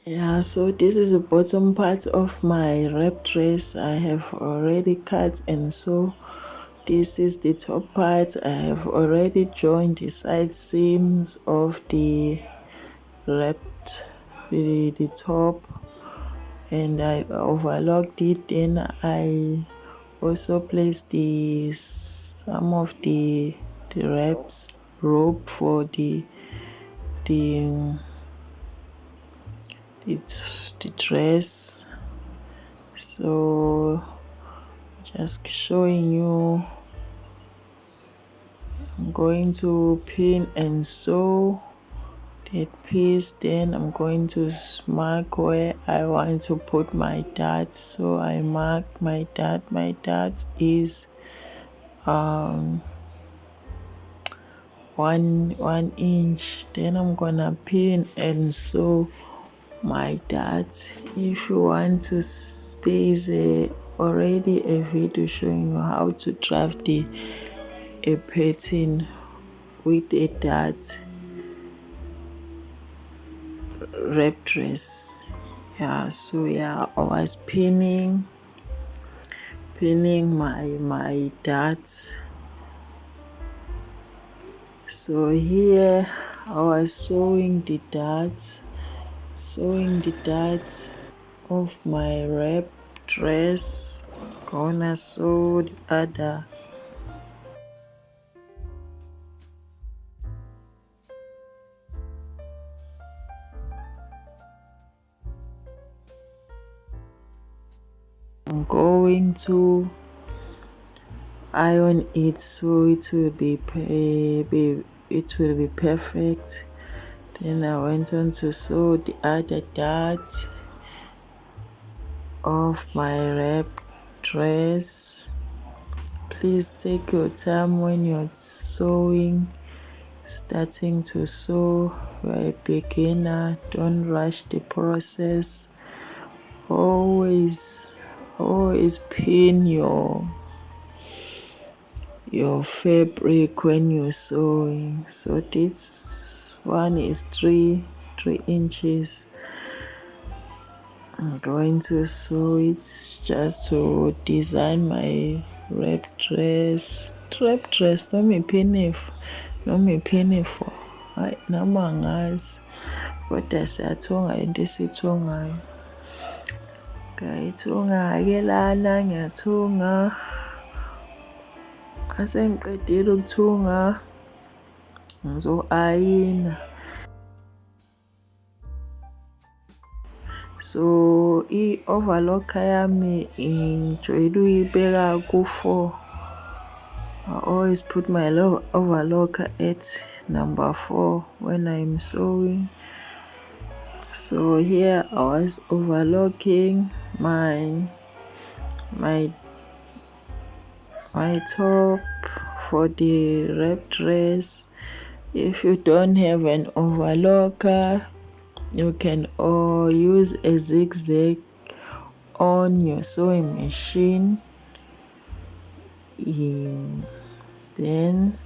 Yeah, so this is the bottom part of my wrap dress. I have already cut, and so this is the top part. I have already joined the side seams of the wrapped the top, and I overlocked it. Then I also placed some of the wraps rope for the the dress. So just showing you, I'm going to pin and sew that piece. Then I'm going to mark where I want to put my dot. So I mark my dot. My dot is 1 inch. Then I'm gonna pin and sew my dot. If you want to, there is already a video showing you how to draft a pattern with a dot wrap dress. Yeah, so yeah, I was pinning my dots. So here I was sewing the dots of my wrap dress. Gonna sew the other. I'm going to iron it so it will be perfect. Then I went on to sew the other dot of my wrap dress. Please take your time when you're sewing, starting to sew. You're a beginner, don't rush the process. Always pin your fabric when you're sewing. So this one is 3 inches. I'm going to sew it just to design my wrap dress. No me phinifa, hayi noma angazi kodwa siyathunga into esithungayo. Ngiyayithunga-ke lana, ngiyathunga. Mase ngiqedile ukuthunga ngizo-ayina. So i-overlocker yami ngijwayele ukuyibeka ku-4. I always put my overlocker at number 4 when I'm sewing. So here I was overlocking my top for the wrap dress. If you don't have an overlocker, you can use a zigzag on your sewing machine. Then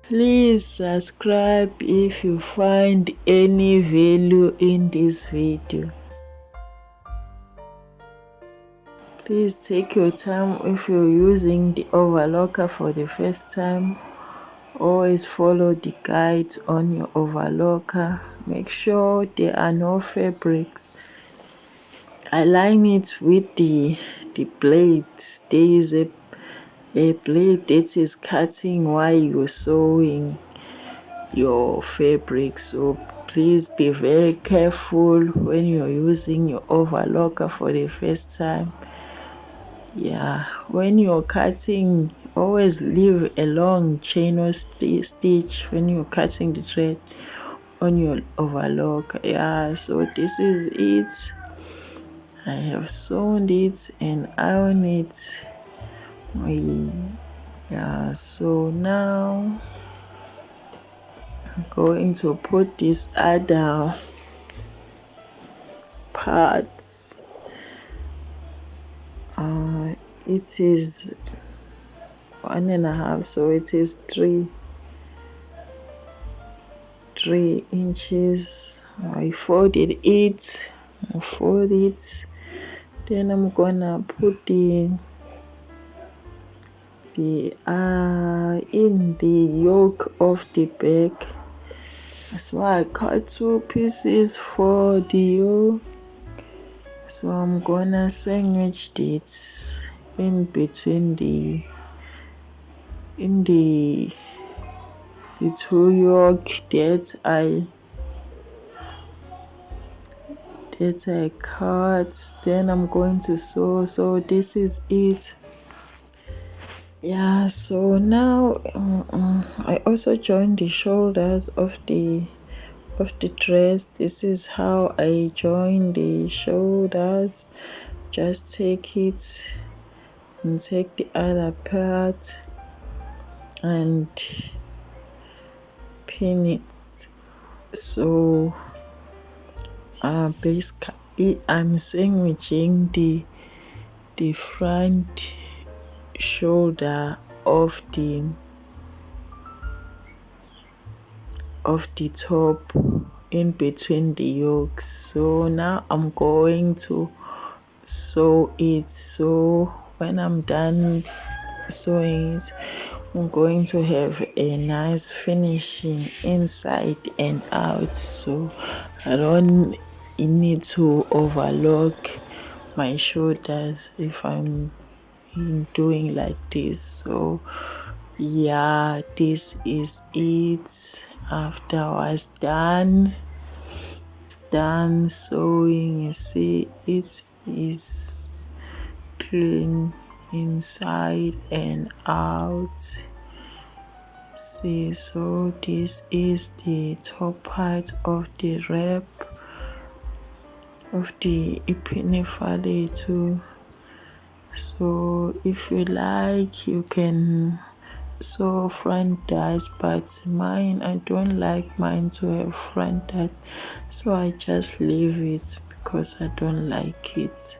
please subscribe if you find any value in this video. Please take your time if you're using the overlocker for the first time. Always follow the guide on your overlocker. Make sure there are no fabrics. Align it with the blade. There is a blade that is cutting while you're sewing your fabric. So please be very careful when you're using your overlocker for the first time. Yeah, when you're cutting, always leave a long chain or stitch when you're cutting the thread on your overlocker. Yeah, so this is it. I have sewn it and ironed it. Yeah, so now I'm going to put this other parts. It is 1.5, so it is 3. 3 inches. I folded it. I fold it. Then I'm gonna put the in the yolk of the bag. So I cut 2 pieces for the yolk. So I'm gonna sandwich it in between the 2 yolk that I cut. Then I'm going to sew. So this is it. Yeah, so now I also joined the shoulders of the dress. This is how I join the shoulders. Just take it and take the other part and pin it. So basically I'm sandwiching the front shoulder of the top in between the yolks. So now I'm going to sew it. So when I'm done sewing it, I'm going to have a nice finishing inside and out. So I don't need to overlock my shoulders if I'm doing like this. So yeah, this is it. After I was done sewing, you see it is clean inside and out. See, so this is the top part of the wrap of the phinifa too. So if you like, you can sew front darts, but I don't like mine to have front darts, so I just leave it because I don't like it.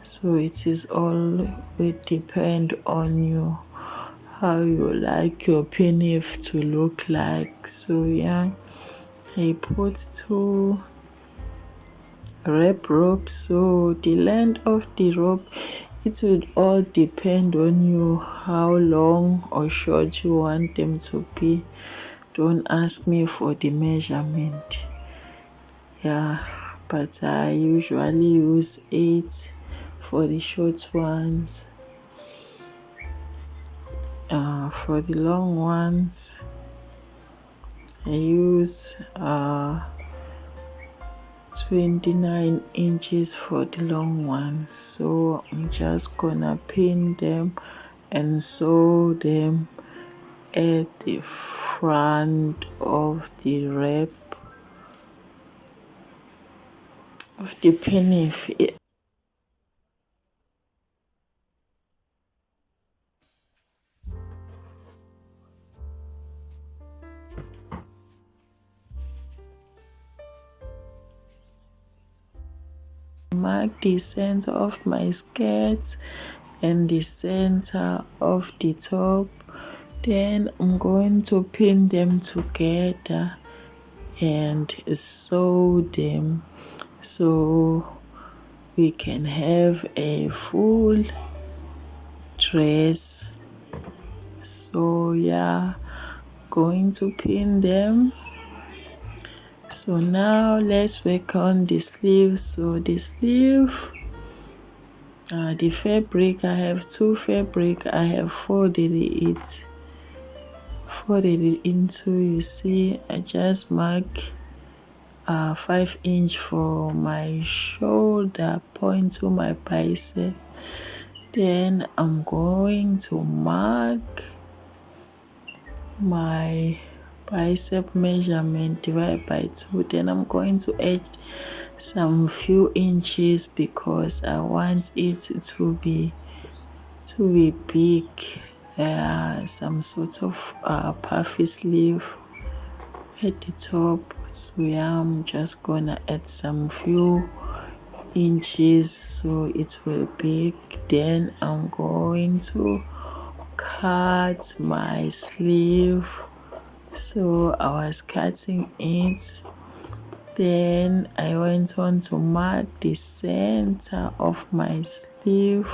So it is all, it depend on you, how you like your phinifa to look like. So yeah, I put 2 wrap ropes. So the length of the rope, it will all depend on you, how long or short you want them to be. Don't ask me for the measurement. Yeah, but I usually use 8 for the short ones. For the long ones, I use 29 inches for the long ones. So I'm just gonna pin them and sew them at the front of the wrap of the phinifa. Mark the center of my skirt and the center of the top. Then I'm going to pin them together and sew them so we can have a full dress. So yeah, going to pin them. So now let's work on the sleeve. So the sleeve, the fabric, I have 2 fabric. I have folded it into, you see, I just mark 5 inch for my shoulder, point to my bicep. Then I'm going to mark my bicep measurement, divide by 2. Then I'm going to add some few inches because I want it to be big, some sort of puffy sleeve at the top. So yeah, I'm just gonna add some few inches so it will be big. Then I'm going to cut my sleeve So I was cutting it, then I went on to mark the center of my sleeve.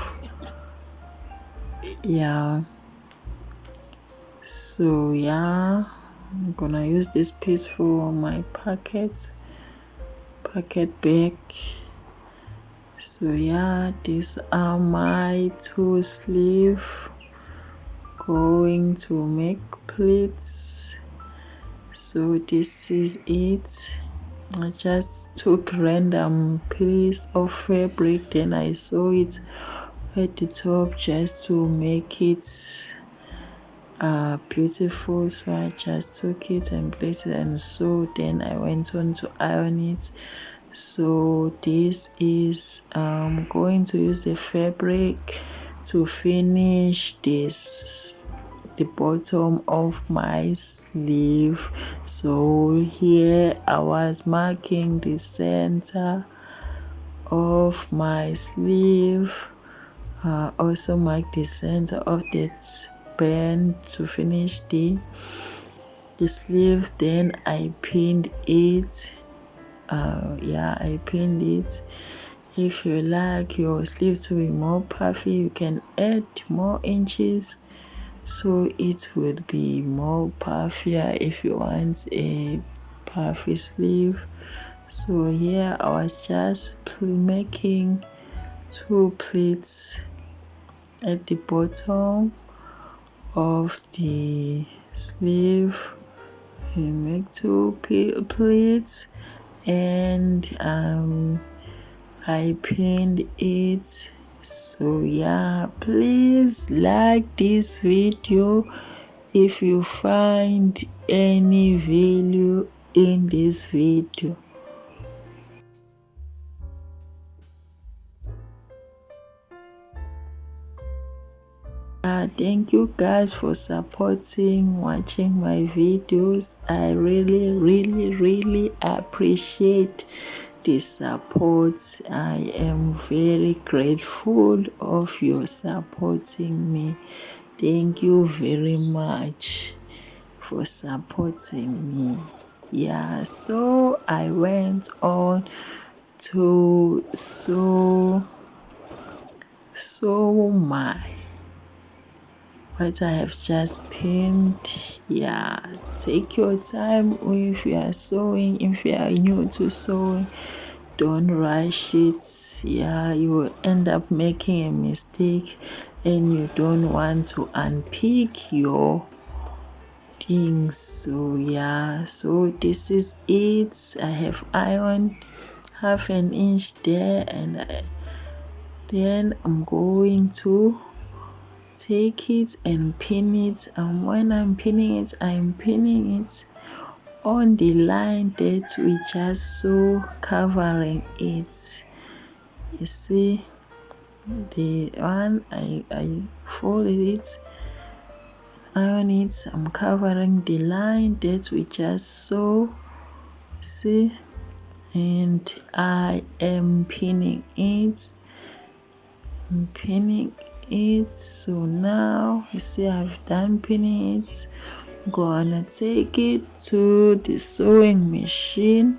Yeah, so yeah, I'm gonna use this piece for my pocket bag. So yeah, these are my two sleeves. Going to make pleats. So this is it. I just took random piece of fabric, then I sew it at the top just to make it beautiful. So I just took it and placed it and sewed, then I went on to iron it. So this is going to use the fabric to finish this, the bottom of my sleeve. So here I was marking the center of my sleeve, also mark the center of that band to finish the sleeve. Then I pinned it. I pinned it. If you like your sleeve to be more puffy, you can add more inches so it would be more puffier if you want a puffy sleeve. So here I was just making two pleats at the bottom of the sleeve. You make two pleats, and I pinned it. So yeah, please like this video if you find any value in this video. Thank you guys for watching my videos. I really appreciate the support. I am very grateful of your supporting me. Thank you very much for supporting me. Yeah, so I went on to sew my what I have just pinned. Yeah, take your time if you are sewing. If you are new to sewing, don't rush it. Yeah, you will end up making a mistake and you don't want to unpick your things. So yeah, so this is it. I have ironed half an inch there, and then I'm going to take it and pin it. And when I'm pinning it on the line that we just saw, covering it. You see the one I folded it, iron it, I'm covering the line that we just saw. See, and I am pinning it. So now you see I've done pinning it. I'm gonna take it to the sewing machine,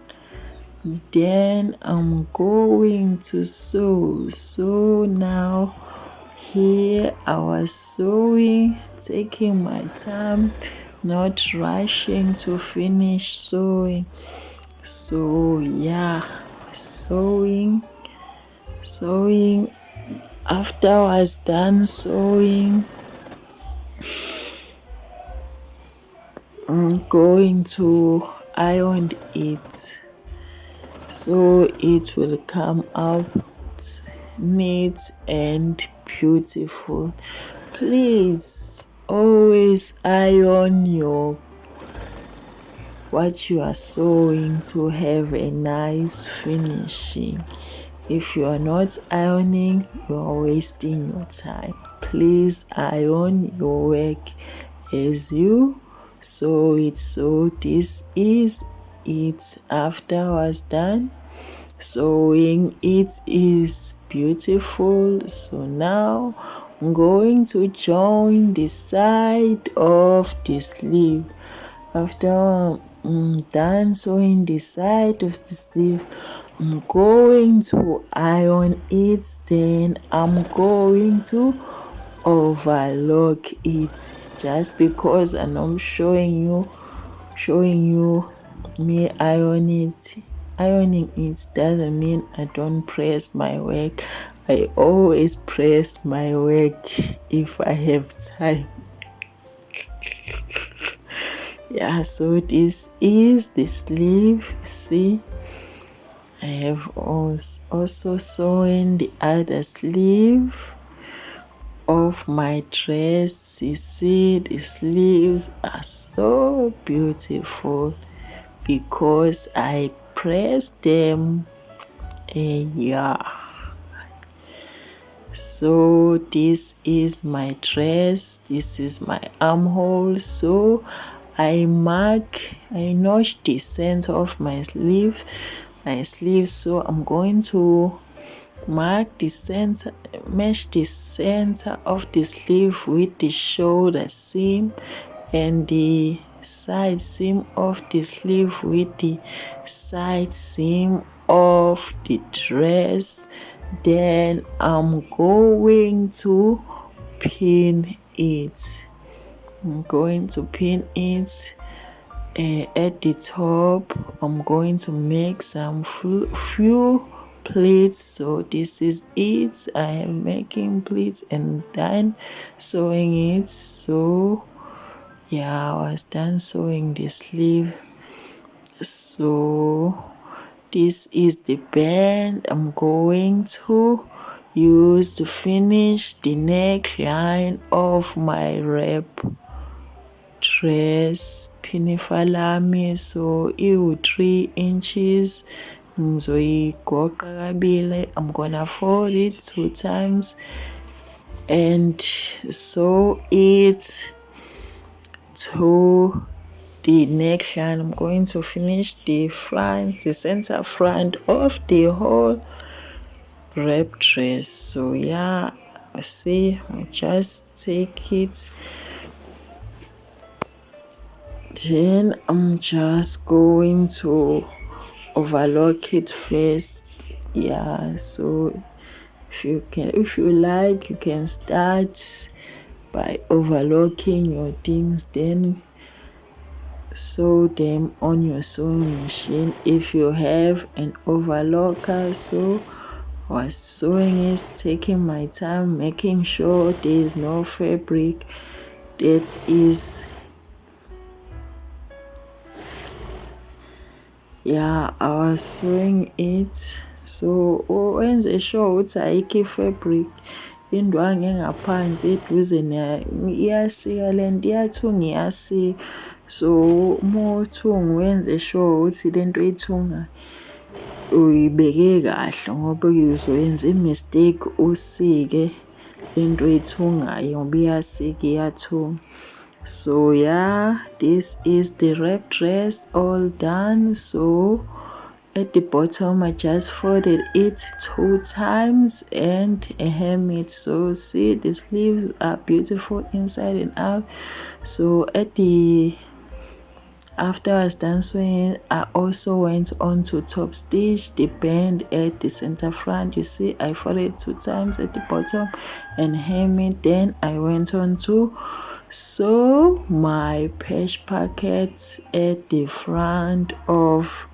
then I'm going to sew. So now here I was sewing, taking my time, not rushing to finish sewing. So yeah, sewing. After I was done sewing, I'm going to iron it so it will come out neat and beautiful. Please always iron your what you are sewing to have a nice finishing. If you are not ironing, you are wasting your time. Please iron your work as you sew it. So this is it. After I was done sewing, it is beautiful. So now I'm going to join the side of the sleeve. After I'm done sewing the side of the sleeve, I'm going to iron it, then I'm going to overlock it. Just because and I'm showing you me ironing it doesn't mean I don't press my work. I always press my work if I have time. Yeah, so this is the sleeve. See, I have also sewn the other sleeve of my dress. You see, the sleeves are so beautiful because I pressed them, and yeah. So this is my dress, this is my armhole. So I notch the center of my sleeve, so I'm going to mark the center, match the center of the sleeve with the shoulder seam and the side seam of the sleeve with the side seam of the dress. Then I'm going to pin it. At the top. I'm going to make some few pleats. So this is it. I am making pleats and done sewing it. So yeah, I was done sewing the sleeve. So this is the band I'm going to use to finish the neckline of my wrap dress phinifa lami. So iwu-3 inches. Ngizoyigoqa kabili. I'm gonna fold it 2 times and sew it to the neckline. I'm going to finish the center front of the whole wrap dress. So yeah, see, I'll just take it, then I'm just going to overlock it first. Yeah, so if you like, you can start by overlocking your things, then sew them on your sewing machine if you have an overlocker. So I was sewing it, taking my time, making sure there is no fabric that is, yeah, I was sewing it. So wenze sure ukuthi ayikho i-fabric, indwangu engaphansi eduze iyasika, lento iyathunga iyasika. So uma uthunga wenze sure ukuthi lento oyithungayo uyibeke kahle, ngoba uzoyenza i-mistake usike lento oyithungayo ngoba iyasika, iyathunga. So yeah, this is the wrap dress all done. So at the bottom I just folded it 2 times and hem it. So see, the sleeves are beautiful inside and out. So after I was done sewing, I also went on to top stitch the band at the center front. You see, I folded 2 times at the bottom and hem it. Then I went on to sew my patch pockets at the front of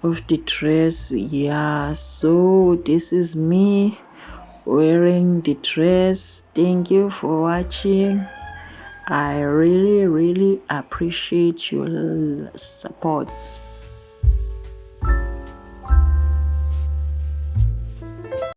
the dress. Yeah, so this is me wearing the dress. Thank you for watching. I really appreciate your support.